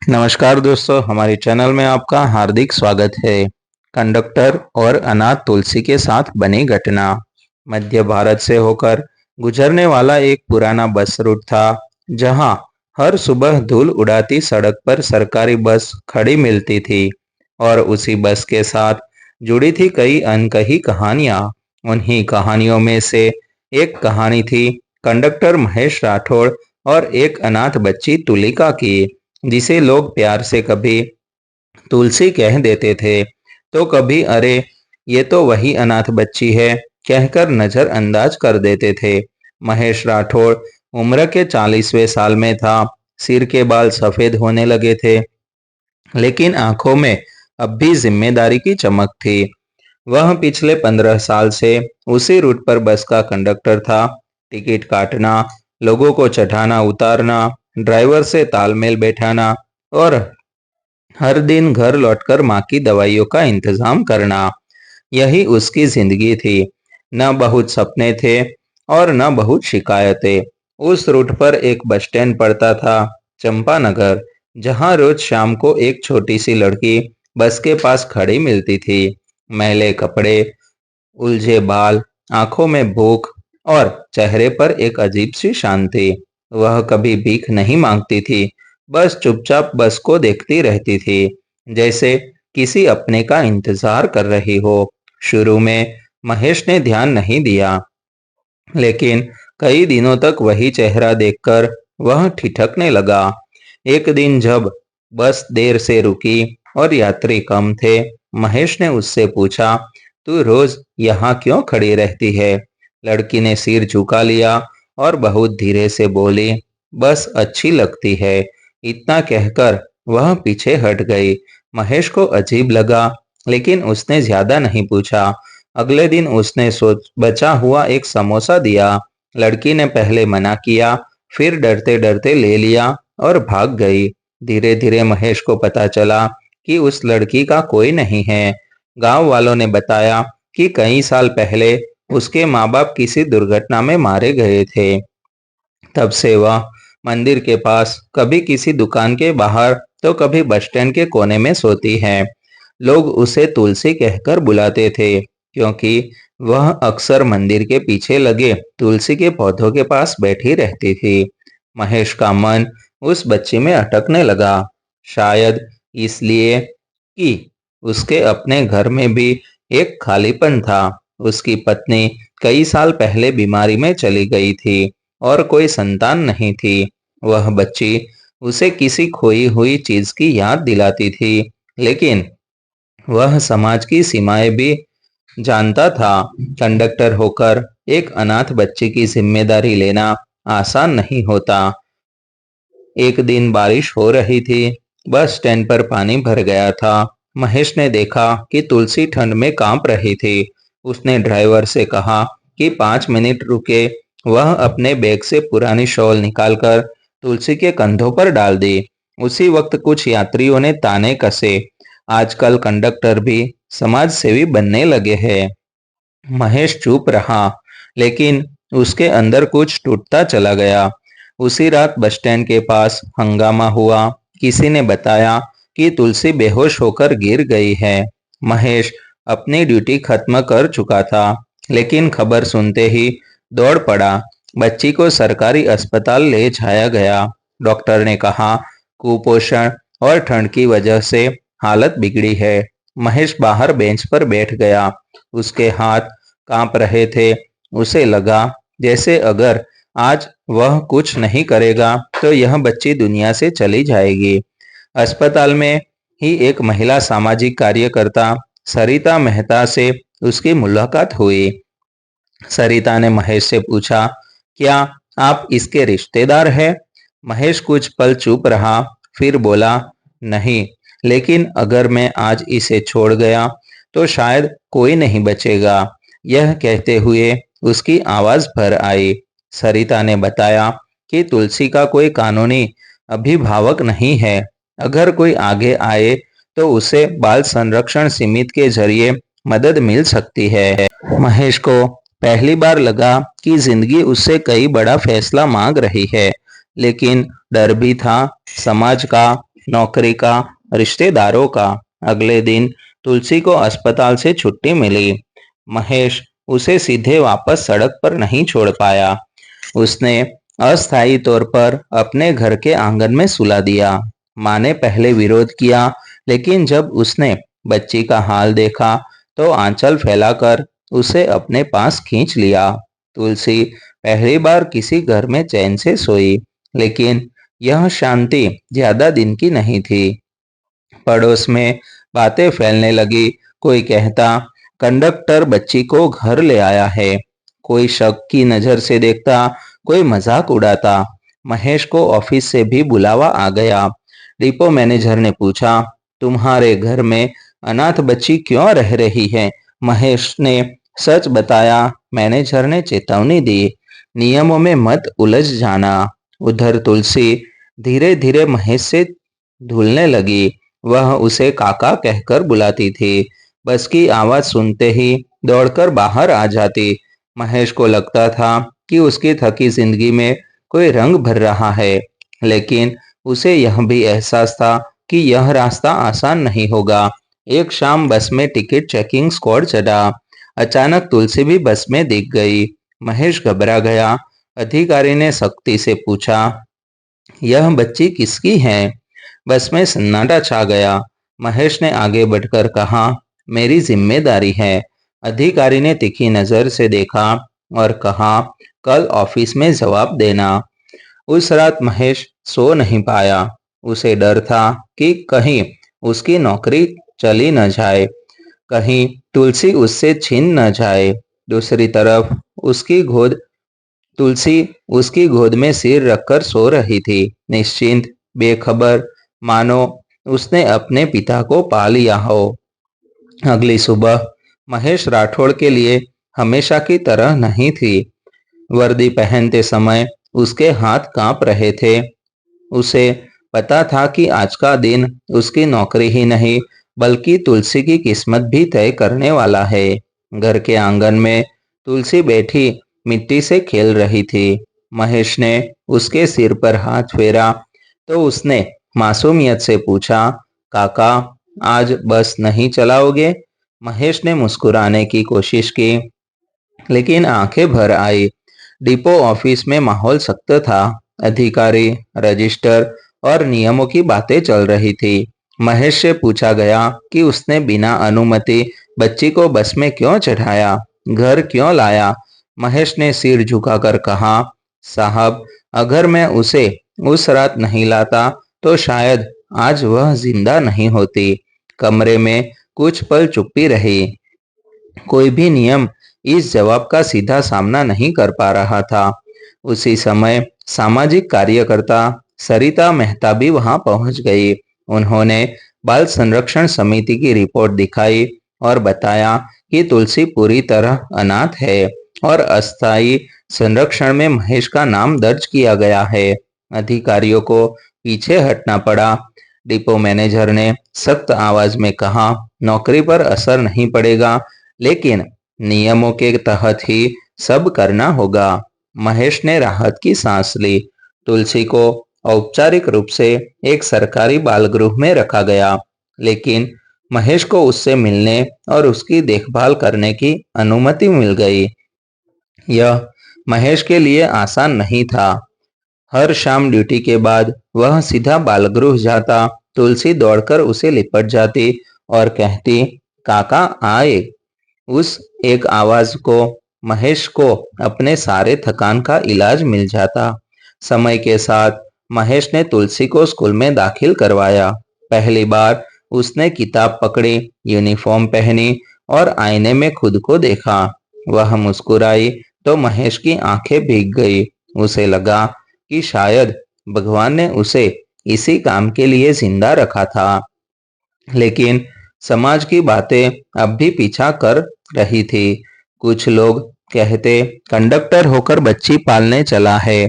नमस्कार दोस्तों, हमारे चैनल में आपका हार्दिक स्वागत है। कंडक्टर और अनाथ तुलसी के साथ बनी घटना। मध्य भारत से होकर गुजरने वाला एक पुराना बस रूट था, जहां हर सुबह धूल उड़ाती सड़क पर सरकारी बस खड़ी मिलती थी और उसी बस के साथ जुड़ी थी कई अनकही कहानियां। उन्हीं कहानियों में से एक कहानी थी कंडक्टर महेश राठौड़ और एक अनाथ बच्ची तुलिका की, जिसे लोग प्यार से कभी तुलसी कह देते थे तो कभी अरे ये तो वही अनाथ बच्ची है कहकर नजरअंदाज कर देते थे। महेश राठौड़ उम्र के 40वें साल में था। सिर के बाल सफेद होने लगे थे, लेकिन आंखों में अब भी जिम्मेदारी की चमक थी। वह पिछले 15 साल से उसी रूट पर बस का कंडक्टर था। टिकट काटना, लोगों को चढ़ाना उतारना, ड्राइवर से तालमेल बैठाना और हर दिन घर लौटकर माँ की दवाइयों का इंतजाम करना, यही उसकी जिंदगी थी। न बहुत सपने थे और न बहुत शिकायतें। उस रूट पर एक बस स्टैंड पड़ता था, चंपानगर, जहां रोज शाम को एक छोटी सी लड़की बस के पास खड़ी मिलती थी। मैले कपड़े, उलझे बाल, आंखों में भूख और चेहरे पर एक अजीब सी शांति। वह कभी भीख नहीं मांगती थी, बस चुपचाप बस को देखती रहती थी, जैसे किसी अपने का इंतजार कर रही हो। शुरू में महेश ने ध्यान नहीं दिया, लेकिन कई दिनों तक वही चेहरा देखकर वह ठिठकने लगा। एक दिन जब बस देर से रुकी और यात्री कम थे, महेश ने उससे पूछा, तू रोज यहाँ क्यों खड़ी रहती है? लड़की ने सिर झुका लिया और बहुत धीरे से बोली, बस अच्छी लगती है। इतना कहकर वह पीछे हट गई। महेश को अजीब लगा, लेकिन उसने ज्यादा नहीं पूछा। अगले दिन उसने सोच बचा हुआ एक समोसा दिया। लड़की ने पहले मना किया, फिर डरते डरते ले लिया और भाग गई। धीरे धीरे महेश को पता चला कि उस लड़की का कोई नहीं है। गांव वालों ने बताया कि कई साल पहले उसके माँ बाप किसी दुर्घटना में मारे गए थे। तब से वह मंदिर के पास, कभी किसी दुकान के बाहर, तो कभी बस स्टैंड के कोने में सोती है। लोग उसे तुलसी कहकर बुलाते थे, क्योंकि वह अक्सर मंदिर के पीछे लगे तुलसी के पौधों के पास बैठी रहती थी। महेश का मन उस बच्ची में अटकने लगा, शायद इसलिए कि उसके अपने घर में भी एक खालीपन था। उसकी पत्नी कई साल पहले बीमारी में चली गई थी और कोई संतान नहीं थी। वह बच्ची उसे किसी खोई हुई चीज की याद दिलाती थी, लेकिन वह समाज की सीमाएं भी जानता था। कंडक्टर होकर एक अनाथ बच्ची की जिम्मेदारी लेना आसान नहीं होता। एक दिन बारिश हो रही थी। बस स्टैंड पर पानी भर गया था। महेश ने देखा कि तुलसी ठंड में कांप रही थी। उसने ड्राइवर से कहा कि 5 मिनट रुके। वह अपने बैग से पुरानी शॉल निकालकर तुलसी के कंधों पर डाल दी। उसी वक्त कुछ यात्रियों ने ताने कसे, आजकल कंडक्टर भी समाज सेवी बनने लगे हैं। महेश चुप रहा, लेकिन उसके अंदर कुछ टूटता चला गया। उसी रात बस स्टैंड के पास हंगामा हुआ। किसी ने बताया कि तुलसी बेहोश होकर गिर गई है। महेश अपनी ड्यूटी खत्म कर चुका था, लेकिन खबर सुनते ही दौड़ पड़ा। बच्ची को सरकारी अस्पताल ले जाया गया। डॉक्टर ने कहा, कुपोषण और ठंड की वजह से हालत बिगड़ी है। महेश बाहर बेंच पर बैठ गया। उसके हाथ कांप रहे थे। उसे लगा जैसे अगर आज वह कुछ नहीं करेगा तो यह बच्ची दुनिया से चली जाएगी। अस्पताल में ही एक महिला सामाजिक कार्यकर्ता सरिता मेहता से उसकी मुलाकात हुई। सरिता ने महेश से पूछा, क्या आप इसके रिश्तेदार हैं? महेश कुछ पल चुप रहा, फिर बोला, नहीं, लेकिन अगर मैं आज इसे छोड़ गया तो शायद कोई नहीं बचेगा। यह कहते हुए उसकी आवाज भर आई। सरिता ने बताया कि तुलसी का कोई कानूनी अभिभावक नहीं है। अगर कोई आगे आए तो उसे बाल संरक्षण समिति के जरिए मदद मिल सकती है। महेश को पहली बार लगा कि जिंदगी उससे कई बड़ा फैसला मांग रही है, लेकिन डर भी था, समाज का, नौकरी का, रिश्तेदारों का। अगले दिन तुलसी को अस्पताल से छुट्टी मिली। महेश उसे सीधे वापस सड़क पर नहीं छोड़ पाया। उसने अस्थायी तौर पर अपने घर के आंगन में सुला दिया। माँ ने पहले विरोध किया, लेकिन जब उसने बच्ची का हाल देखा तो आंचल फैलाकर उसे अपने पास खींच लिया। तुलसी पहली बार किसी घर में चैन से सोई, लेकिन यह शांति ज्यादा दिन की नहीं थी। पड़ोस में बातें फैलने लगी। कोई कहता, कंडक्टर बच्ची को घर ले आया है। कोई शक की नजर से देखता, कोई मजाक उड़ाता। महेश को ऑफिस से भी बुलावा आ गया। डिपो मैनेजर ने पूछा, तुम्हारे घर में अनाथ बच्ची क्यों रह रही है? महेश ने सच बताया। मैनेजर ने चेतावनी दी, नियमों में मत उलझ जाना। उधर तुलसी धीरे धीरे महेश से धुलने लगी। वह उसे काका कहकर बुलाती थी। बस की आवाज सुनते ही दौड़कर बाहर आ जाती। महेश को लगता था कि उसकी थकी जिंदगी में कोई रंग भर रहा है, लेकिन उसे यह भी एहसास था कि यह रास्ता आसान नहीं होगा। एक शाम बस में टिकट चेकिंग स्क्वाड चढ़ा। अचानक तुलसी भी बस में दिख गई। महेश घबरा गया। अधिकारी ने सख्ती से पूछा, यह बच्ची किसकी है? बस में सन्नाटा छा गया। महेश ने आगे बढ़कर कहा, मेरी जिम्मेदारी है। अधिकारी ने तीखी नजर से देखा और कहा, कल ऑफिस में जवाब देना। उस रात महेश सो नहीं पाया। उसे डर था कि कहीं उसकी नौकरी चली न जाए, कहीं तुलसी उससे छीन न जाए। दूसरी तरफ तुलसी उसकी गोद में सिर रखकर सो रही थी, निश्चिंत, बेखबर, मानो उसने अपने पिता को पा लिया हो। अगली सुबह महेश राठौड़ के लिए हमेशा की तरह नहीं थी। वर्दी पहनते समय उसके हाथ कांप रहे थे। उसे पता था कि आज का दिन उसकी नौकरी ही नहीं, बल्कि तुलसी की किस्मत भी तय करने वाला है। घर के आंगन में तुलसी बैठी मिट्टी से खेल रही थी। महेश ने उसके सिर पर हाथ फेरा तो उसने मासूमियत से पूछा, काका, आज बस नहीं चलाओगे? महेश ने मुस्कुराने की कोशिश की, लेकिन आंखें भर आई। डिपो ऑफिस में माहौल सख्त था। अधिकारी, रजिस्टर और नियमों की बातें चल रही थी। महेश से पूछा गया कि उसने बिना अनुमति बच्ची को बस में क्यों चढ़ाया, घर क्यों लाया। महेश ने सिर झुकाकर कहा, साहब, अगर मैं उसे उस रात नहीं लाता तो शायद आज वह जिंदा नहीं होती। कमरे में कुछ पल चुप्पी रही। कोई भी नियम इस जवाब का सीधा सामना नहीं कर पा रहा था। उसी समय सामाजिक कार्यकर्ता सरिता मेहता भी वहां पहुंच गई। उन्होंने बाल संरक्षण समिति की रिपोर्ट दिखाई और बताया कि तुलसी पूरी तरह अनाथ है और अस्थायी संरक्षण में महेश का नाम दर्ज किया गया है। अधिकारियों को पीछे हटना पड़ा। डिपो मैनेजर ने सख्त आवाज में कहा, नौकरी पर असर नहीं पड़ेगा, लेकिन नियमों के तहत ही सब करना होगा। महेश ने राहत की सांस ली। तुलसी को औपचारिक रूप से एक सरकारी बाल गृह में रखा गया, लेकिन महेश को उससे मिलने और उसकी देखभाल करने की अनुमति मिल गई। यह महेश के लिए आसान नहीं था। हर शाम ड्यूटी के बाद वह सीधा बाल गृह जाता। तुलसी दौड़कर उसे लिपट जाती और कहती, काका आए। उस एक आवाज को महेश को अपने सारे थकान का इलाज मिल जाता। समय के साथ महेश ने तुलसी को स्कूल में दाखिल करवाया। पहली बार उसने किताब पकड़ी, यूनिफॉर्म पहनी और आईने में खुद को देखा। वह मुस्कुराई तो महेश की आंखें भीग गई। उसे लगा कि शायद भगवान ने उसे इसी काम के लिए जिंदा रखा था। लेकिन समाज की बातें अब भी पीछा कर रही थी। कुछ लोग कहते, कंडक्टर होकर बच्ची पालने चला है,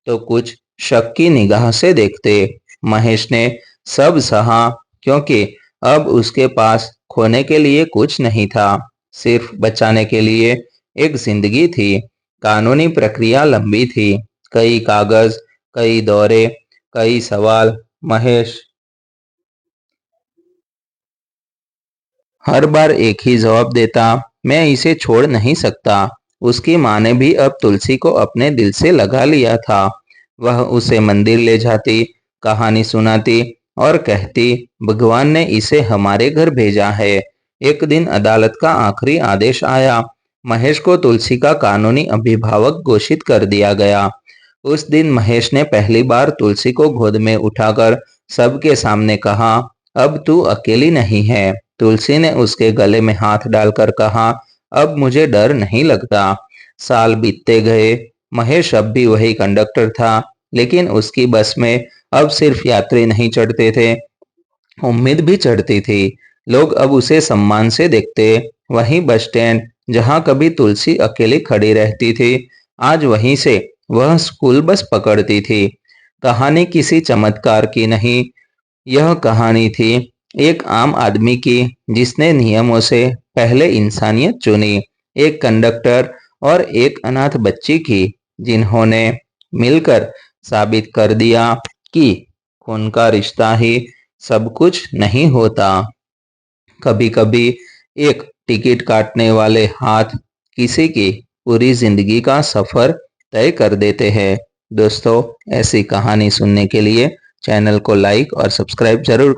तो कुछ शक की निगाह से देखते। महेश ने सब सहा, क्योंकि अब उसके पास खोने के लिए कुछ नहीं था, सिर्फ बचाने के लिए एक जिंदगी थी। कानूनी प्रक्रिया लंबी थी, कई कागज, कई दौरे, कई सवाल। महेश हर बार एक ही जवाब देता, मैं इसे छोड़ नहीं सकता। उसकी माँ ने भी अब तुलसी को अपने दिल से लगा लिया था। वह उसे मंदिर ले जाती, कहानी सुनाती और कहती, भगवान ने इसे हमारे घर भेजा है। एक दिन अदालत का आखिरी आदेश आया। महेश को तुलसी का कानूनी अभिभावक घोषित कर दिया गया। उस दिन महेश ने पहली बार तुलसी को गोद में उठाकर सबके सामने कहा, अब तू अकेली नहीं है। तुलसी ने उसके गले में हाथ डालकर कहा, अब मुझे डर नहीं लगता। साल बीतते गए। महेश अब भी वही कंडक्टर था, लेकिन उसकी बस में अब सिर्फ यात्री नहीं चढ़ते थे, उम्मीद भी चढ़ती थी। लोग अब उसे सम्मान से देखते। वहीं बस स्टैंड जहां कभी तुलसी अकेली खड़ी रहती थी, आज वहीं से वह स्कूल बस पकड़ती थी। कहानी किसी चमत्कार की नहीं, यह कहानी थी एक आम आदमी की जिसने नियमों से पहले इंसानियत चुनी। एक कंडक्टर और एक अनाथ बच्ची की, जिन्होंने मिलकर साबित कर दिया कि खून का रिश्ता ही सब कुछ नहीं होता। कभी-कभी एक टिकट काटने वाले हाथ किसी की पूरी जिंदगी का सफर तय कर देते हैं। दोस्तों, ऐसी कहानी सुनने के लिए चैनल को लाइक और सब्सक्राइब जरूर करें।